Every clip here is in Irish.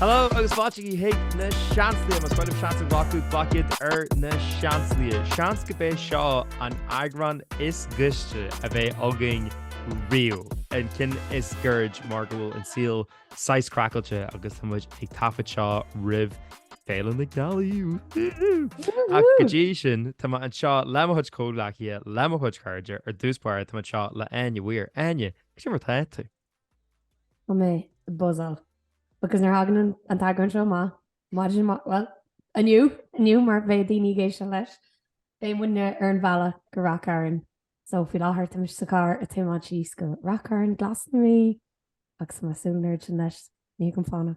Hello, agus báte Hugh na Seansálaithe, mas bhfuil seansa bhacu baciad Na Seansálaithe. Seans go bheith seo an Eagrán is guiste a bheith againn riú. An cin is gurge mar go bhfuil an síl 6 craice agus muid ag tafad seo ribh féile na galíú. Ach go dtí sin, tá an seo lemohuid cóisir lemohuid chuidir ar dúspáir tá seo le Áine bhuiir. Áine, go mar tú? Well, me buzzal. Because they're having an tagron show well, a new mar bheith daoine géise leis. They wouldn't earn vala go rackaran. So if we'd all heard them sacar a two much east go rackaran Glastonbury, agus ma súil sin leis ní go fána.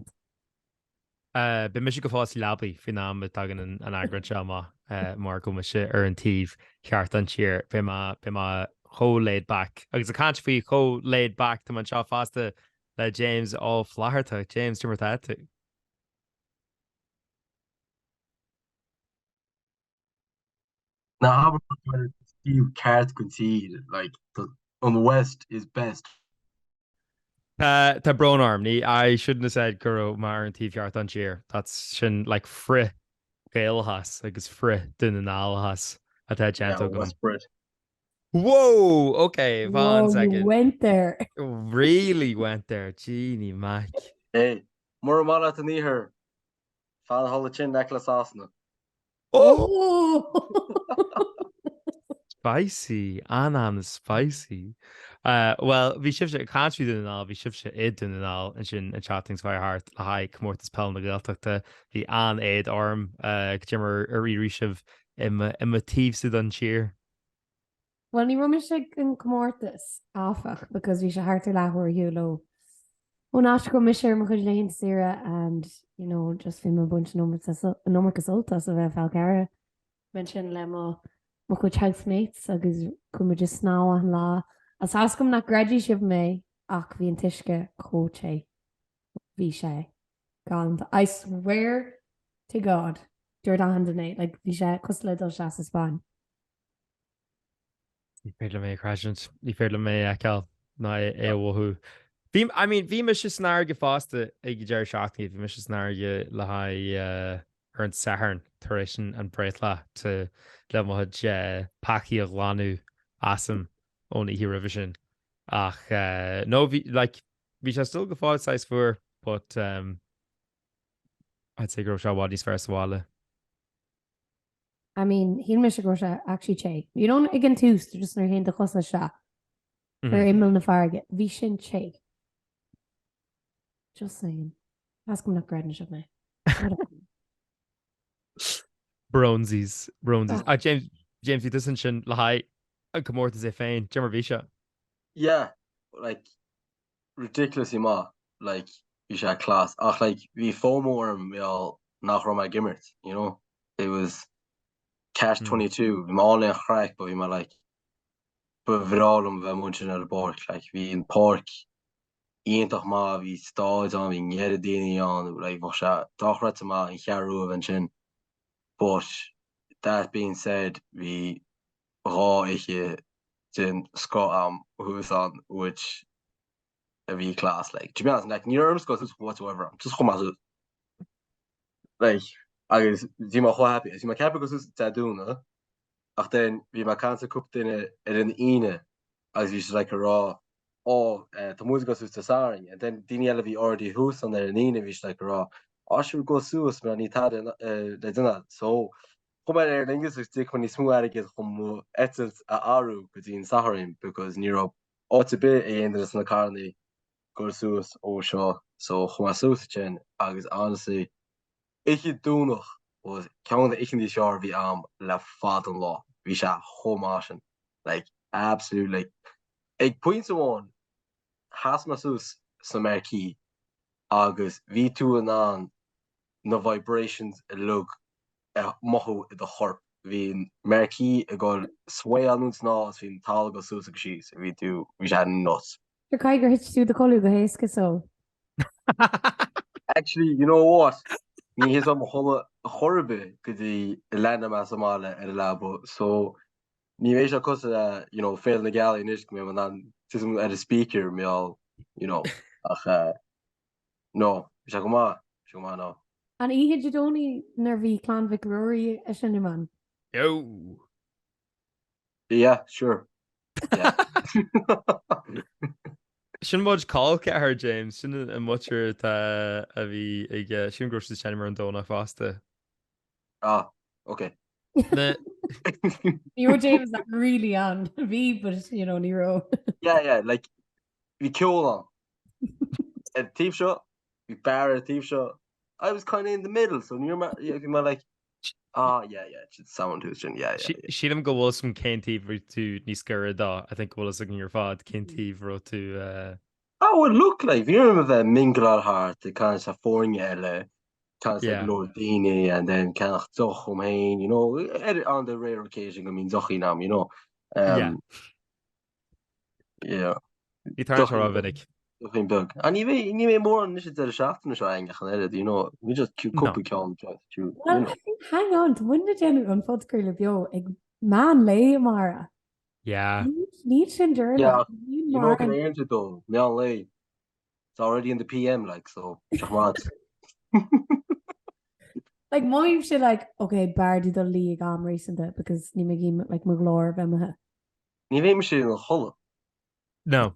Be mis go fáí labí fi ná tagan an agran seo mar go me se ar an tíh cheart an tíir be má cho laid back. Agus a cant fao cho laid back tá man seo fásta le James ó Flaharta. James, tú mar tú? Now, how Steve can't concede, like, on the West is best. Tá brónarm ní I shouldn't have said guru mar an tíheart an tíir. That's sin like fri Gaelchas agus fri dun an alhas a tá gentle go. Whoa, okay, one second. You went there. Really went there, Jeannie Mac. Hey, Muramala to Niher. Fan Holla Chin necklace asna. Oh! Spicy, Anan is spicy. Well, vi sibse a country dun all, vi sibse id dun all, and sin a chatting fire heart, la hai Comórtas Peile na Gaeltachta, the an aid arm, gimmer a rishiv im tív sid an cheer. Well, ní rumis an Comórtas áfach, because we should hartar láhor Hugh low. Well, not go misher mo chuid lein Sarah, and you know, just film a bunch of number consultas of Falcara. Mention lemo mo chuid housemates agus cum just sná an lá. As hascom na gradi sib me ach bhí an tiisce cóché bhí sé galant. I swear to God, dúir da hand in like bhí sé cos le dul se sa Spáin. Ní féidir mé crashant, ní féidir mé eáil ná éhthú. Bhí me se snáir go fásta ag Gearr seachtainí, bhí me se snáir le ar an saharn taréis an breithe te le muid paci a gláú asam ón i Eurovision. Ach, no, bhí se still go fáil 6 fuair, but I'd say go se bhád níos fearr sáile. I mean, he mis go actually che. You don't again tús just nar hen de chosla sha. Or imil na farge. Vi sin che. Just saying. Ask him not gradnish of me. Bronzies. James, this isn't sin lahai a Comórtas féin. Jimmer Visha. Yeah, like ridiculously ma, like Visha class. Ach, like we FOMO me all nach Roma Gimmert, you know. It was Cash 22, we all in craic, but we ma like but viralum we munchen at the park, like we in park Iontach ma we stars on we nyere dini on like washa dochrat ma in Gaeltachta and chin. But that being said, we raw ich in Scott who's on which a V class like to be honest like near whatsoever just come out like I guess die ma go happy is ma happy because ta doen ach then wie ma kanse koop in Áine as you like a raw the music goes to saring and then dini vi already host on there in Áine vi like a raw should go sus man ni had le so kom er lingus is dik when smú get kom etselt a aru between Saharim because near up to be ended na carni go sus o seo so kom sus chen agus honestly ich doe nog was count ich in die jaar wie le faden law wie se homarschen like absolutely ik point on has ma sus some key agus vi two an no vibrations look mohu the harp vi merki go sway an ons nas fin tal go sus she's vi do we had nuts your kaiger hits you the color go heske so actually you know what Ní his am horrible could the land ma Somalia at a labo so ní veis cos you know fail na gal in is me man at a speaker me all you know ach no, come on. Shumano. An ihe jadoni nervy clan Vicrory a shinneman. Yo. Yeah, sure. Yeah. Sin mud call her James sin a muir a bhí ag sin gro Shanimar an dóna fásta. Ah, okay. You were James that really on V, but you know, Nero. Yeah, like we kill on a thief shot, we bar a thief shot. I was kind of in the middle, so you're like, yeah, it should sound who's yeah. Sílam go bhfuil some céintíh tú níos scara dá, I think bhfuil an ar fád céintíh ro tú Oh, it looked like you remember the mingle heart, the kind of California, kind of like Lord Dini, and then kind of Zochomhain, you know, on the rare occasion, I mean Zochinam, you know. Yeah. Í tar ra vinnig. Bug. And you may more on this is the shaft and trying, you know, we just couple count. Well, I think hang on to win the general on phodchraoladh bio, man lay Mara. Yeah. Need to endure that. You know, can I enter though? Meow lay. It's already in the PM, like so. Like my shit, like okay, Bardi the league recently because ni me game like Maglor Bemaha. Ni ve me in the hull. No.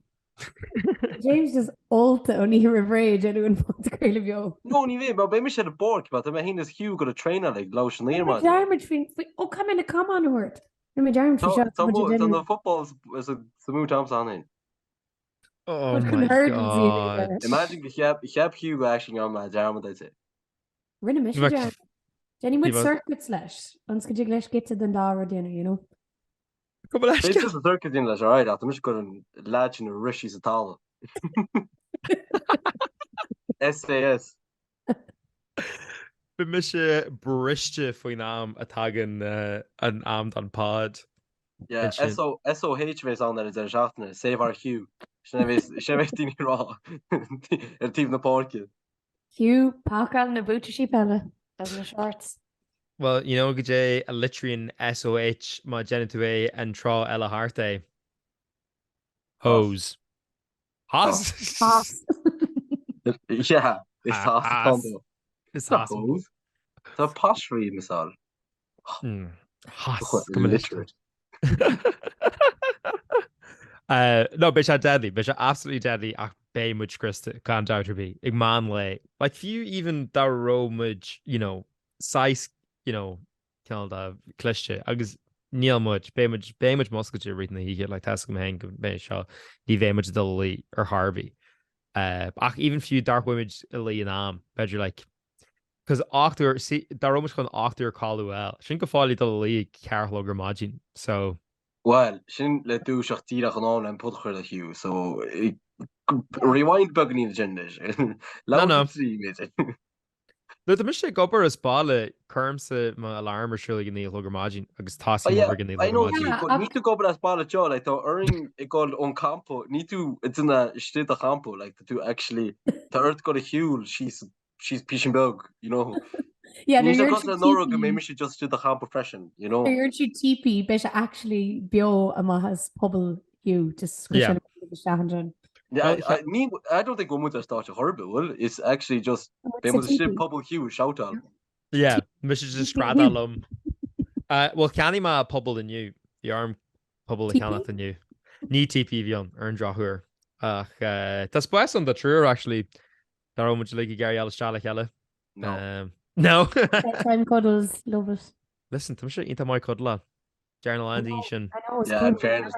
James just ulta on he rage anyone phodchraoladh bio. No, ni ve, but me a bork, but I mean this Hugh got a trainer like Lausch and Lear. Oh, come in a common word. My jarm for shot. The football is a smooth times on it. Oh my god. Imagine if you have Hugh actually on my jarm, that's it. Rinne mission jarm. Jenny with circuit slash. Once you get to the Dara dinner, you know. It's just a circuit in that's alright. I'm just going to latch in a Rishi's at all. SAS. Be me se briste faoin am a tagan an am an pod. Yeah, SOH bheits an ar a seachtainí, save our Hugh. Sé bheith daoine rá ar tíomh na páirce. Hugh, pácail na Comórtas Peile as na shorts. Well, you know, go a litrian SOH má genitú an trá eile harte. Hose. Hos? Yeah, it's hos. It's hos. It's a posh read, misal. Hos. Come illiterate. No, bitch, I deadly. Bitch, absolutely deadly. Ach, bay much Christa can't doubt be. Ig man lay. Like few even da ro much, you know, size, you know, kind of cliché. Agus Neil much, bay much muscle reading he get like task hang bay shaw. Di bay much Dilly or Harvey. Ach, even few dark women Lee and am. But you're like, because after see da ro much con after Caldwell. Shin go folly Dilly Carol imagine. So well, sin le dú seachtíach an an an phodchraoladh Hugh, so rewind bugní agenda. No. Le mis sé gobar is bála chumsa má alarm ar siúla gní log margin agus tasí over gní log margin. Ní tú gobar as bála jo, like tá earning I got on campo, ní tú it's in a state of campo, like tú actually the earth got a Hugh, she's pitching bug, you know. Yeah, maybe she just did the camp profession, you know. You're TP, but actually bio amahas pobl Hugh just yeah. Yeah, I don't think women start horrible. It's actually just they must ship pobl Hugh shout out. Yeah, Mrs. just grad alum. Well, can ma pobl in you, the arm pobl cannot in you. Ní TP vion earn drahur. That's best on the true actually. Dar much like Gearr Seansálaithe. No. Time cuddles, love it. Listen, I'm sure into my cuddle. Journal ending. Yeah, in fairness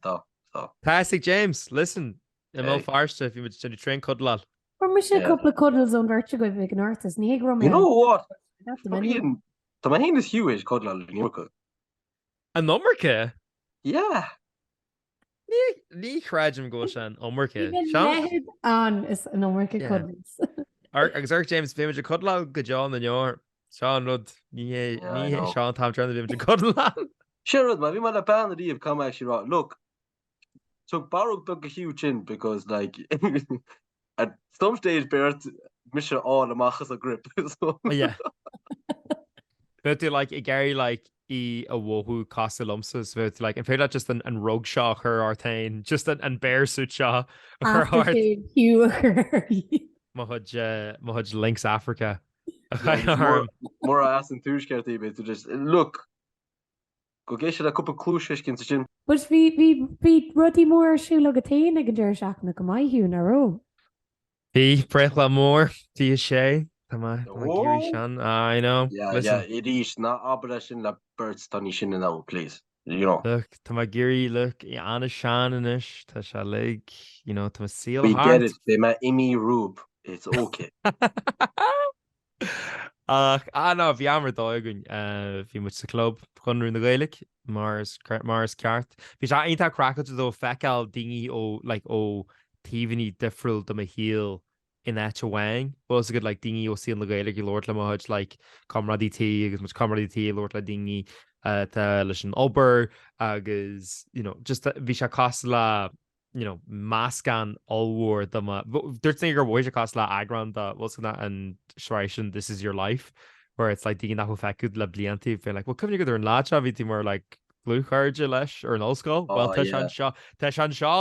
though. So. Fantastic, James. Listen, I'm all first if you would send a train cuddle. Or maybe a couple of cuddles on Gertrude go big an artist. Eagrán. You know what? The man is Hugh cuddle in York. A number? Yeah. Ní crajim go an ummerke. Sean on is an ummerke cuddles. Agus James Vimage cuddle go John and your Sean Rud ní Sean Tom trying to Vimage cuddle. Sure, man, we might have banned the come actually right. Look, so Barrow took a huge chin because like at some stage Bert Mission all the machas a grip. So. Yeah. But do like Gary like a woohoo cost lumses with like in fact that just an rogue shaw her artain just an bear suit shaw her heart. Mohaj Links Africa. More as an túisceirtaí be just look go géisi a cúpa clúis cin sin. But bhí rudí mór siúla go taine go dúir seach na go maithú na ró. Bhí breithe mór tí sé Tá géirí sean I know. Yeah, it is not abra sin le birds tanní sin now, please. You know. Look, Tá géirí look I Anna Sean inis Tá se le tá seal We heart. get it. They met Imi Rube. It's okay. ná bhí amar dógann bhí mu sa club chunrú na Gaeilge Mars ceart. Bhí se aonanta craiceil dó feiceáil daoine ó tíhaní difriúil do híal in éite bhhaing. Bhil go daoine ó síon na Gaeilge Lord le mid comradítí agus mu comradítí Lord le daoine tá leis an obair agus just bhí se cos le máscan allhór dúirt gur bhid a cos le Eagrán an Sraith This Is Your Life, where it's like daoine nach feicú le bliantí fé well cumnig go ar an láte bhí tí mar glúchairde leis ar an ollscoil well te an seo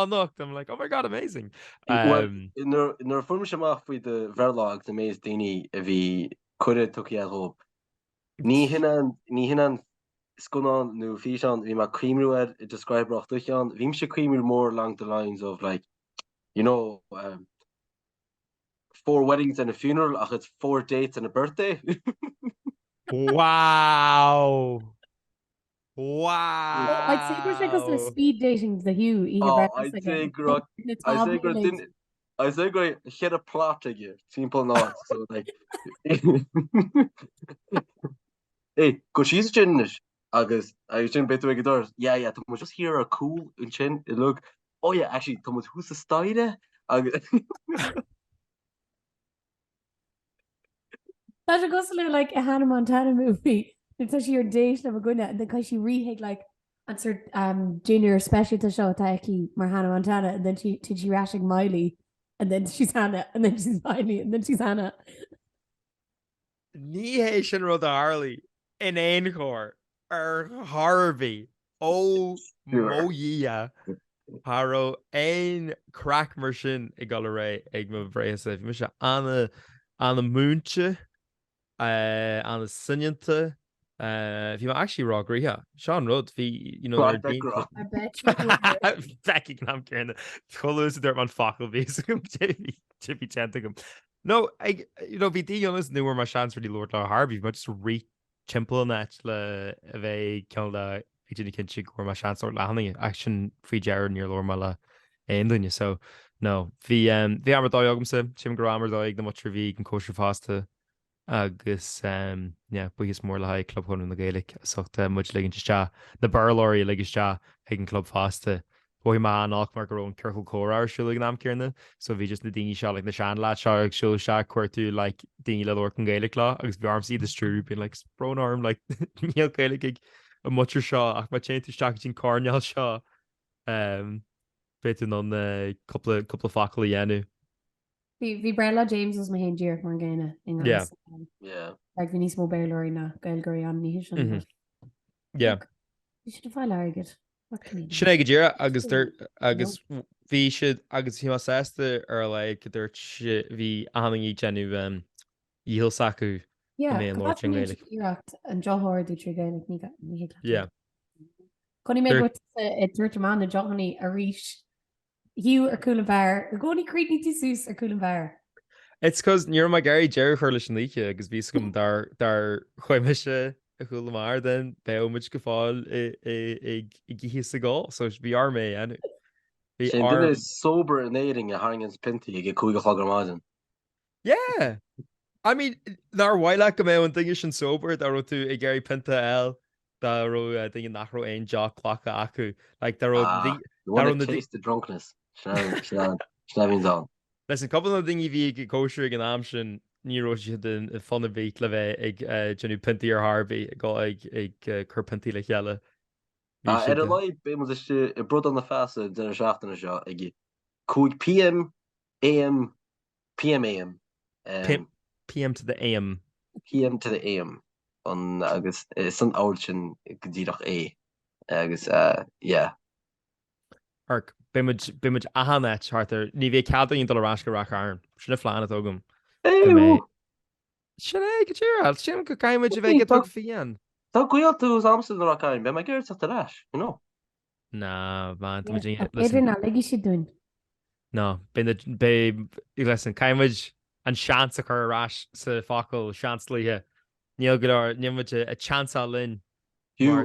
nocht I'm like oh my god amazing. Nar form semach faoi de bherlág de mééis daoine a bhí chuide tuí a hoop. Ní hinan skunán nu fi an vi ma creamú it describe roch duchan vim se creamú more along the lines of like 4 weddings and a funeral ach it's 4 dates and a birthday. Wow. I'd say we're like the speed dating the Hugh. I say great hit a plot again simple not so like hey go she's genius agus I sin betu gedor yeah Thomas just hear a cool in chin it look oh yeah actually Thomas who's the saoire That goes like a Hannah Montana movie. It's actually your date of a good and then she rehig like answered junior special to show Taiki mar Hannah Montana and then she rashing Miley and then she's Hannah and then she's Miley and then she's Hannah. Ní sin rud Harley in Ainchor Harvey ó móí Harrow ein crack mar sin I gal ré ag ma bhréasa mu se anna múnte anna sinanta bhí actually rágrithe Sean Rud bhí Becky gnam cearna choús dúir man facail bhí tipi tenta gom. No bhí díonas nuair mar seans for dí Lord le Harvey mu just rí timppla net le a bheith ceall le duna cin si gur mar seans lehanana action fao Gearr níor lór me le aondaine so no bhí amar dá agamsa sim go amar dóigh na mutra bhí an cóisir fásta agus buchas mór le haid clubhún na Gaeilge suchta muid liginnte na barlóirí leiguiste ag an club fásta bhí má nach mar gur ón ceircail córáir siúla an am cearna so bhí just na daoine seo na Seansálaithe seo ag siúil se cuairtú le daoine le leor an Gaeilge lá agus bhí armsaí de strú bíon le sprónarm le níl Gaeilge ag an mutir seo ach má téantasteach sin cárneal seo béún an coppla facail dhéanú. Bhí brela James was my hen Gearr mar ggéine ag bhí níos mó béileirí na Gaelgurí an ní sin. Yeah. You should fáil agad. Sinna go Gearr agus bhí siad agus hí sésta ar le dúirt bhí ahaí genú íhil sacu mé an Lord sin Gaeilge. Iirecht an jothir dú trí Gaeilge ní. Yeah. Conní mé go dúirt man na Johanní a ríis Hugh ar coolan bhar a gcóí creepy tí sús ar coolan bhar. It's cos níor má Gearr Gearr chuir leis an líe agus bhí gom dar chuimiise a chuúla mar den bemuid go fáil i gihí sa gá so bhí armé anu. Sin is sober an éing a haingans pinti ag chuig chagramáin. Yeah. I mean nar bhhaile go mé an dinge sin sober dar ro tú I Gearr pinta eil da ro dinge nachró ein jaw clocha acu like dar taste the drunkenness. Leis an couple of dinge bhí go cóisir an am sin níró si den fanna bhíit le bheith ag genú pintaí ar Harvey gá ag chur pintaí le cheile. A leid bé i brod an na fesa den seachtainna seo ag chuig PM AM PM AM PM to the AM PM to the AM an agus san áil sin godíach é agus yeah. Arc Bimid ahanna charter ní bhé cadíon do rasca rachaarn sinna fláánna agam sinna go tíir sin go caiimiid a bheith go fion Tá goil tú amstal na raáin, be me ggéir sa leis, you know. ná bhain idir ná leigi si dún. No, listen, caiimiid an seansa chu arás sa fácail seanslaithe. Níl go leor nímuid a seansa linn. Hugh,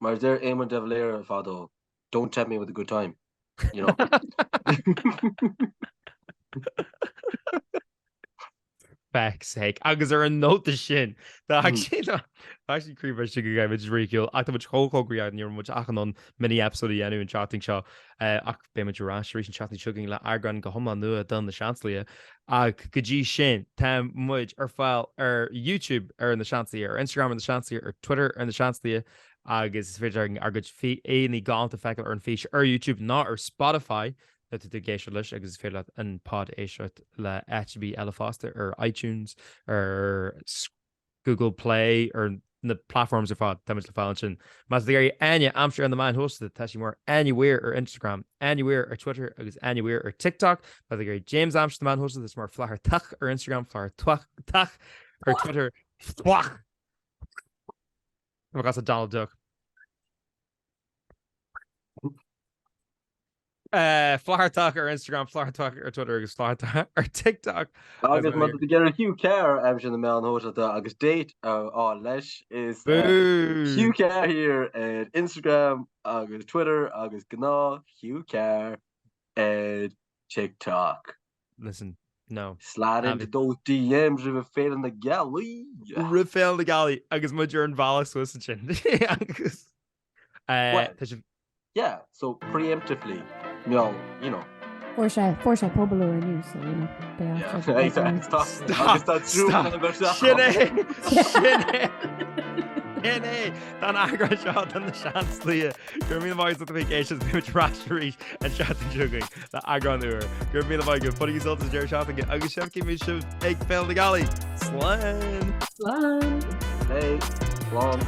mar there éman de léir fado, don't tempt me with a good time, you know. Feck's sake. Agus ar an nóta sin. Actually críomh si go gaibh réiciúil. Ach tá muid chócógraíad níor muid achan an mini episode dhéanú an chatting seo ach bé muid rás rééis an chatting siúgin le Eagrán go thomá nua don na Seansálaithe. Ag go dtí sin tá muid ar fáil ar YouTube ar na Seansálaithe, ar Instagram ar na Seansálaithe, ar Twitter ar na Seansálaithe, agus is féidir agad éí gáanta feiceil ar an fís ar YouTube ná ar Spotify. Dat de géisi leis agus fé an pod éisiart le HB Elefaasta ar iTunes ar Google Play ar na platforms ar fád táid le fáil sin. Mas géir aine amsir an na main hosta tá sí mór anywhere ar Instagram, anywhere ar Twitter agus anywhere ar TikTok. Ba géir James Amst na man hosta is mar flachar tach ar Instagram, flachar tach ar Twitter. Flach! Gas a Donald Duck. Flahartach ar Instagram, flahartach ar Twitter agus flahartach ar TikTok. Agus man get Hugh Gearr sin na me an hóta agus date leis is Hugh Gearr here at Instagram agus Twitter agus gná Hugh Gearr at TikTok. Listen, no. Slide into those DMs ri féil na galí. Ri féil na galí agus muidir an bhela Swiss sin. Yeah, so preemptively. No, you know. For sure, pobl ar aniu, so you know. Sinné Tá Eagrán seo an na Seansálaithe. Gur mí bhaid a vacations go rasúéis an chatting sugaring le Eagrán uair. Gur mí bhaid go fudí soltas deir chatting agus seancí mí sib ag féil na galí. Slán. Hey, slán.